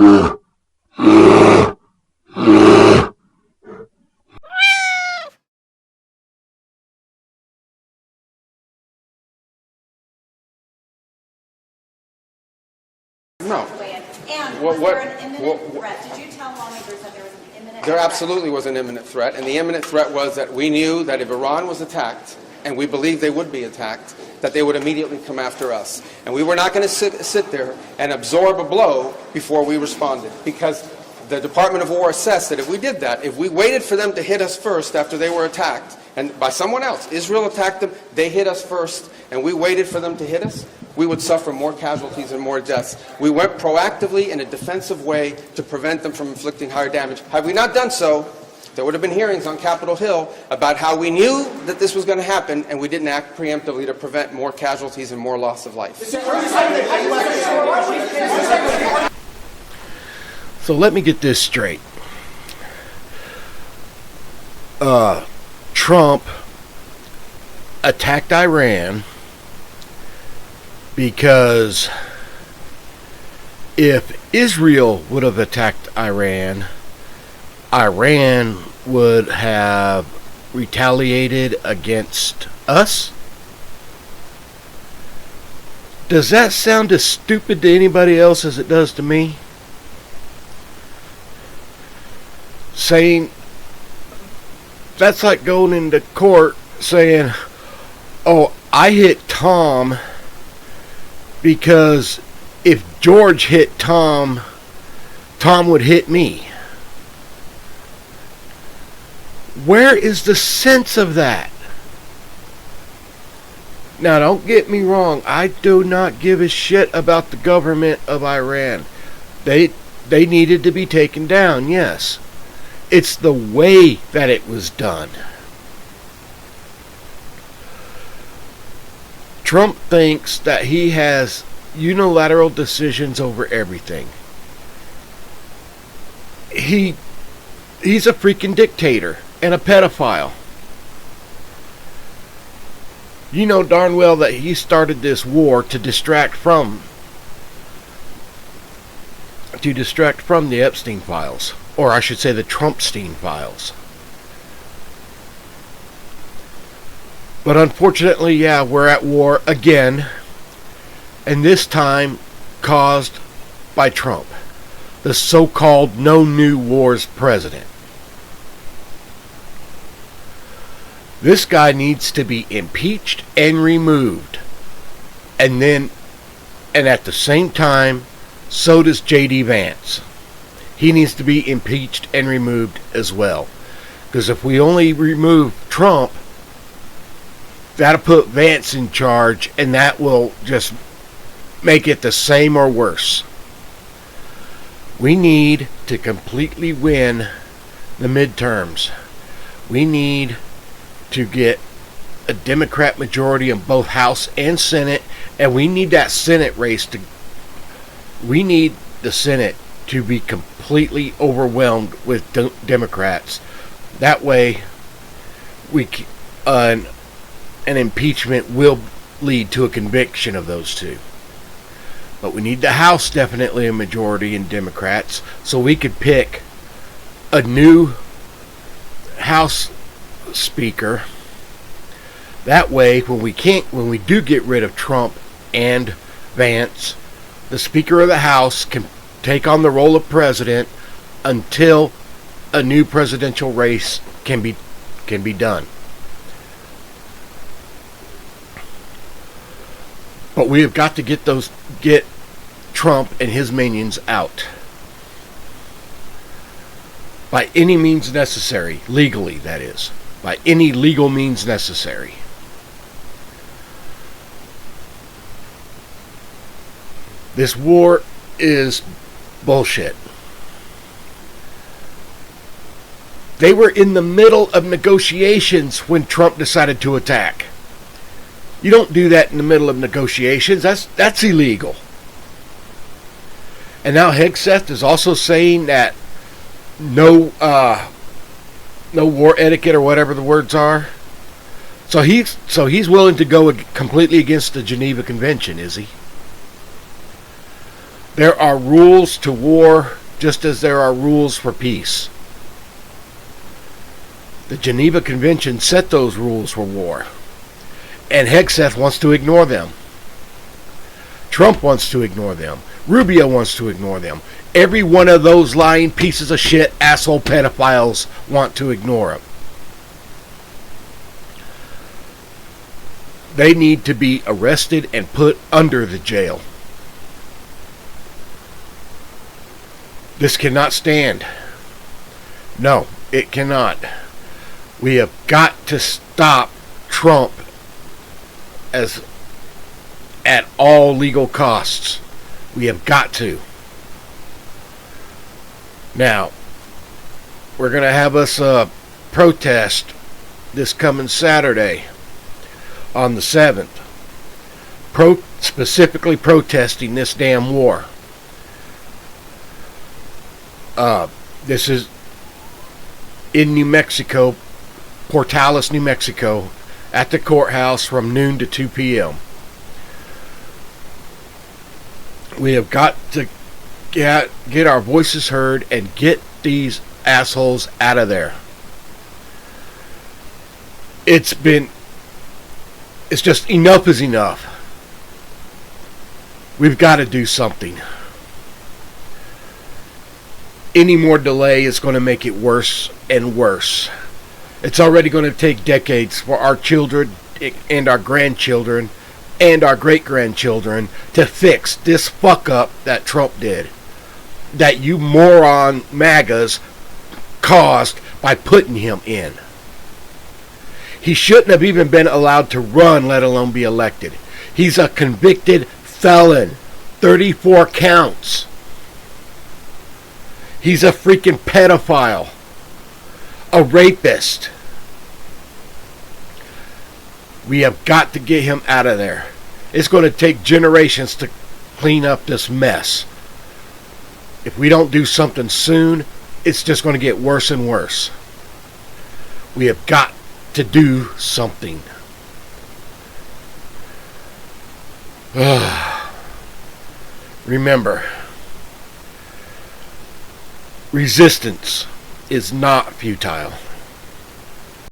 No. And was there an imminent threat? Did you tell lawmakers that there was an imminent threat? There absolutely was an imminent threat, and the imminent threat was that we knew that if Iran was attacked, and we believed they would be attacked, that they would immediately come after us. And we were not going to sit there and absorb a blow before we responded, because the Department of War assessed that if we did that, if we waited for them to hit us first after they were attacked, and by someone else, Israel attacked them, they hit us first, and we waited for them to hit us, we would suffer more casualties and more deaths. We went proactively in a defensive way to prevent them from inflicting higher damage. Had we not done so, there would have been hearings on Capitol Hill about how we knew that this was going to happen and we didn't act preemptively to prevent more casualties and more loss of life. So let me get this straight. Trump attacked Iran because if Israel would have attacked Iran, Iran would have retaliated against us? Does that sound as stupid to anybody else as it does to me? Saying, that's like going into court saying, oh, I hit Tom because if George hit Tom, Tom would hit me. Where is the sense of that? Now, don't get me wrong. I do not give a shit about the government of Iran. They needed to be taken down, yes. It's the way that it was done. Trump thinks that he has unilateral decisions over everything. He's a freaking dictator and a pedophile. You know darn well that he started this war to distract from the Epstein files, or I should say the Trumpstein files. But unfortunately, yeah, we're at war again, and this time caused by Trump, the so-called no new wars president. This guy needs to be impeached and removed. And at the same time, so does J.D. Vance. He needs to be impeached and removed as well. Because if we only remove Trump, that'll put Vance in charge, and that will just make it the same or worse. We need to completely win the midterms. We need to get a Democrat majority in both House and Senate, and we need that Senate race we need the Senate to be completely overwhelmed with Democrats. That way, an impeachment will lead to a conviction of those two. But we need the House definitely a majority in Democrats, so we could pick a new House Speaker. That way, when we do get rid of Trump and Vance, the Speaker of the House can take on the role of president until a new presidential race can be done. But we have got to get Trump and his minions out by any means necessary, legally, that is, by any legal means necessary. This war is bullshit. They were in the middle of negotiations when Trump decided to attack. You don't do that in the middle of negotiations. That's illegal. And now Hegseth is also saying that no war etiquette or whatever the words are. So he's willing to go completely against the Geneva Convention, is he? There are rules to war just as there are rules for peace. The Geneva Convention set those rules for war, and Hegseth wants to ignore them. Trump wants to ignore them. Rubio wants to ignore them. Every one of those lying pieces of shit, asshole pedophiles want to ignore them. They need to be arrested and put under the jail. This cannot stand. No, it cannot. We have got to stop Trump at all legal costs. We have got to. Now, we're going to have us a protest this coming Saturday on the 7th. Specifically protesting this damn war. This is in New Mexico, Portales, New Mexico, at the courthouse from noon to 2 p.m. We have got to get our voices heard and get these assholes out of there. It's just enough is enough. We've got to do something. Any more delay is going to make it worse and worse. It's already going to take decades for our children and our grandchildren and our great-grandchildren to fix this fuck-up that Trump did. That you moron MAGAs caused by putting him in. He shouldn't have even been allowed to run, let alone be elected. He's a convicted felon. 34 counts. He's a freaking pedophile. A rapist. We have got to get him out of there. It's going to take generations to clean up this mess. If we don't do something soon, it's just going to get worse and worse. We have got to do something. Remember, resistance is not futile.